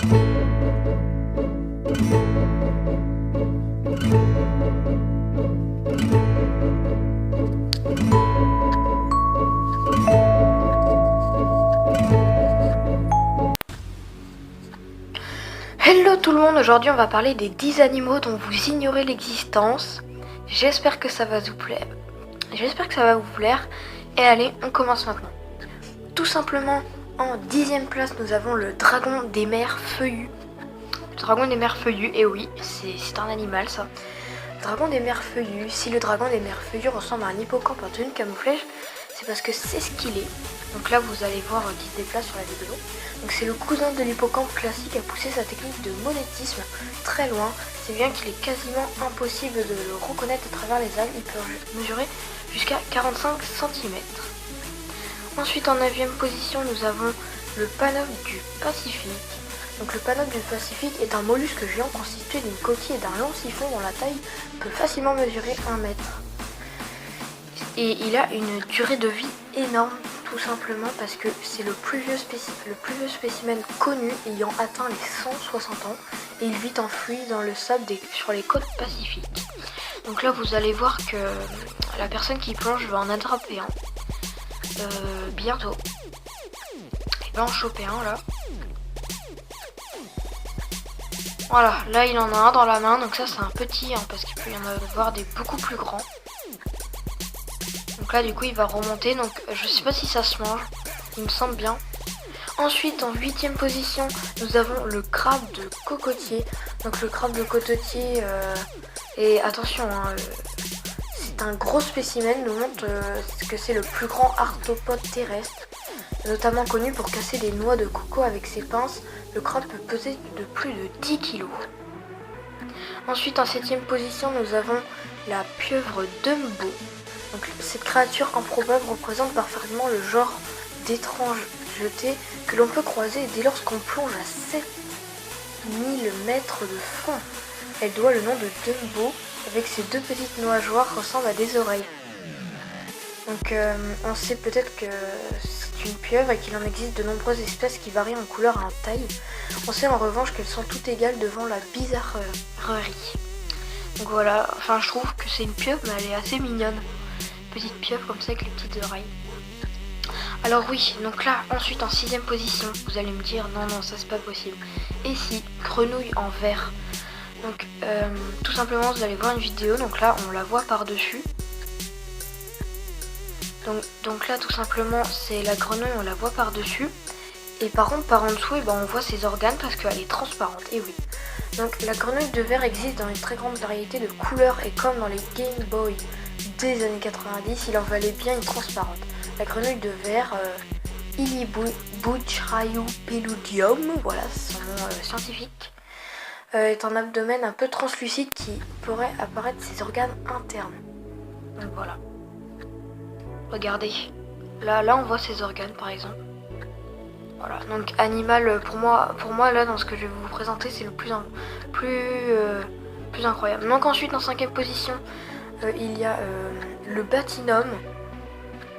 Hello tout le monde, aujourd'hui on va parler des 10 animaux dont vous ignorez l'existence. J'espère que ça va vous plaire. Et allez, on commence maintenant. Tout simplement, en 10e place, nous avons le dragon des mers feuillues. Le dragon des mers feuillues, et oui, c'est un animal ça. Dragon des mers feuillues. Si le dragon des mers feuillues ressemble à un hippocampe en tenue de camouflage, c'est parce que c'est ce qu'il est. Donc là vous allez voir qui se déplace sur la vidéo. Donc c'est le cousin de l'hippocampe classique à pousser sa technique de monétisme très loin. C'est bien qu'il est quasiment impossible de le reconnaître à travers les algues. Il peut mesurer jusqu'à 45 cm. Ensuite en 9e position nous avons le panope du Pacifique. Donc le panope du Pacifique est un mollusque géant constitué d'une coquille et d'un long siphon dont la taille peut facilement mesurer 1 mètre. Et il a une durée de vie énorme, tout simplement parce que c'est le plus vieux spécimen connu ayant atteint les 160 ans et il vit enfoui dans le sable sur les côtes pacifiques. Donc là vous allez voir que la personne qui plonge va en attraper un bientôt. Il va en choper un là. Voilà, là il en a un dans la main, donc ça c'est un petit parce qu'il peut y en avoir des beaucoup plus grands. Donc là du coup il va remonter, donc je sais pas si ça se mange, il me semble bien. Ensuite en 8e position nous avons le crabe de cocotier. Donc le crabe de cocotier et attention c'est un gros spécimen, nous montre que c'est le plus grand arthropode terrestre, notamment connu pour casser des noix de coco avec ses pinces. Le crabe peut peser de plus de 10 kg. Ensuite en 7e position nous avons la pieuvre Dumbo. Donc, cette créature improbable représente parfaitement le genre d'étranges jetés que l'on peut croiser dès lors qu'on plonge à 7000 mètres de fond. Elle doit le nom de Dumbo, avec ses deux petites nageoires ressemblent à des oreilles. Donc on sait peut-être que c'est une pieuvre et qu'il en existe de nombreuses espèces qui varient en couleur et en taille. On sait en revanche qu'elles sont toutes égales devant la bizarrerie. Donc voilà, enfin je trouve que c'est une pieuvre mais elle est assez mignonne. Petite pieuvre comme ça avec les petites oreilles. Alors oui, donc là ensuite en 6e position, vous allez me dire non ça c'est pas possible. Et si, grenouille en verre. Donc tout simplement vous allez voir une vidéo, donc là on la voit par dessus. Donc là tout simplement c'est la grenouille, on la voit par dessus. Et par contre par en dessous on voit ses organes parce qu'elle est transparente, et oui. Donc la grenouille de verre existe dans une très grande variété de couleurs et comme dans les Game Boy des années 90, il en valait bien une transparente. La grenouille de verre, Illibuchraeopeludium, voilà son nom scientifique, est un abdomen un peu translucide qui pourrait apparaître ses organes internes. Donc voilà. Regardez, là on voit ses organes par exemple. Voilà, donc animal pour moi là dans ce que je vais vous présenter c'est le plus incroyable. Donc ensuite en 5e position il y a le Batinum.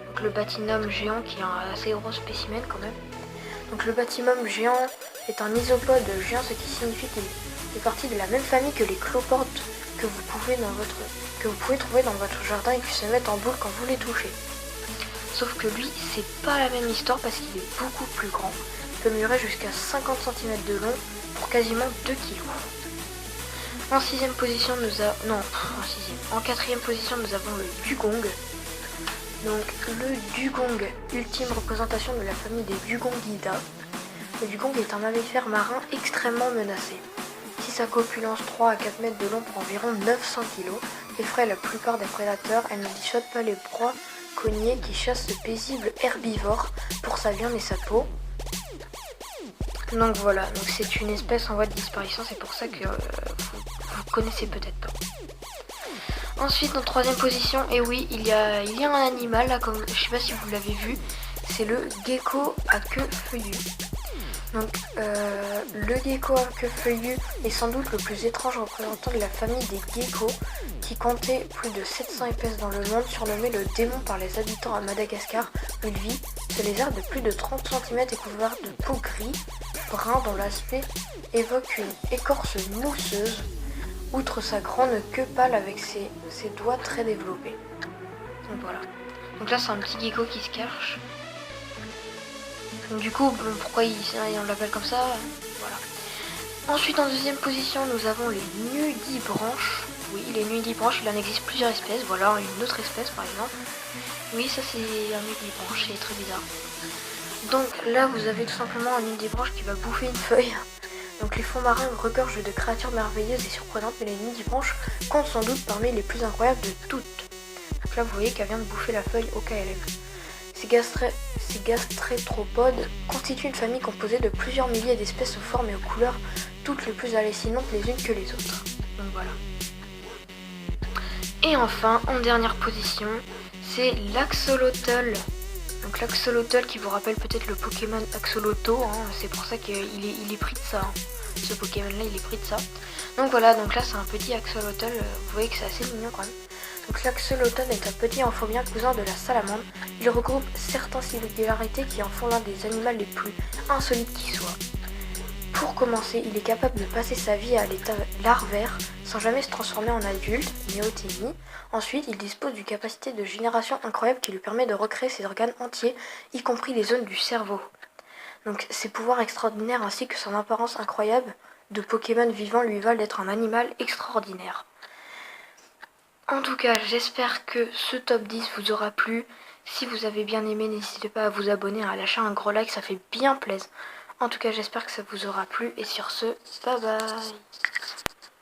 Donc le Batinum géant qui est un assez gros spécimen quand même. Donc le Batinum géant est un isopode géant, ce qui signifie qu'il fait partie de la même famille que les cloportes que vous pouvez trouver dans votre jardin et qui se mettent en boule quand vous les touchez. Sauf que lui c'est pas la même histoire parce qu'il est beaucoup plus grand. Il peut mesurer jusqu'à 50 cm de long pour quasiment 2 kg. En 6e position en 4e position nous avons le dugong. Donc le dugong, ultime représentation de la famille des dugongidae. Le dugong est un mammifère marin extrêmement menacé. Si sa corpulence 3 à 4 mètres de long pour environ 900 kg effraie la plupart des prédateurs, elle ne dissuade pas les proies cognées qui chassent ce paisible herbivore pour sa viande et sa peau. Donc voilà, donc c'est une espèce en voie de disparition, c'est pour ça que vous connaissez peut-être pas. Ensuite en 3e position, et oui, il y a un animal là, comme je sais pas si vous l'avez vu, c'est le gecko à queue feuillue. Donc le gecko à queue feuillue est sans doute le plus étrange représentant de la famille des geckos qui comptait plus de 700 espèces dans le monde, surnommé le démon par les habitants à Madagascar où il vit. Ce lézard de plus de 30 cm est couvert de peau gris brun dont l'aspect évoque une écorce mousseuse, outre sa grande queue pâle avec ses doigts très développés. Donc voilà. Donc là c'est un petit gecko qui se cache. Donc du coup, pourquoi on l'appelle comme ça? Voilà. Ensuite en deuxième position nous avons les nudibranches. Oui, les nudibranches, il en existe plusieurs espèces. Voilà, une autre espèce par exemple. Oui, ça c'est un nudibranche, c'est très bizarre. Donc là vous avez tout simplement un nudibranche qui va bouffer une feuille. Donc les fonds marins regorgent de créatures merveilleuses et surprenantes, mais les nudibranches comptent sans doute parmi les plus incroyables de toutes. Donc là vous voyez qu'elle vient de bouffer la feuille au KLM. Ces gastrétropodes constituent une famille composée de plusieurs milliers d'espèces aux formes et aux couleurs toutes les plus hallucinantes les unes que les autres. Donc voilà. Et enfin, en dernière position, c'est l'Axolotl. Donc l'Axolotl qui vous rappelle peut-être le Pokémon Axoloto, hein, c'est pour ça qu'il est pris de ça. Hein. Ce Pokémon là il est pris de ça. Donc voilà, donc là c'est un petit Axolotl, vous voyez que c'est assez mignon quand même. Donc l'Axolotl est un petit amphibien cousin de la salamandre. Il regroupe certaines singularités qui en font l'un des animaux les plus insolites qui soient. Pour commencer, il est capable de passer sa vie à l'état larvaire sans jamais se transformer en adulte, néoténie. Ensuite, il dispose d'une capacité de génération incroyable qui lui permet de recréer ses organes entiers, y compris les zones du cerveau. Donc ses pouvoirs extraordinaires ainsi que son apparence incroyable de Pokémon vivant lui valent d'être un animal extraordinaire. En tout cas, j'espère que ce top 10 vous aura plu. Si vous avez bien aimé, n'hésitez pas à vous abonner, à lâcher un gros like, ça fait bien plaisir. En tout cas, j'espère que ça vous aura plu. Et sur ce, bye bye.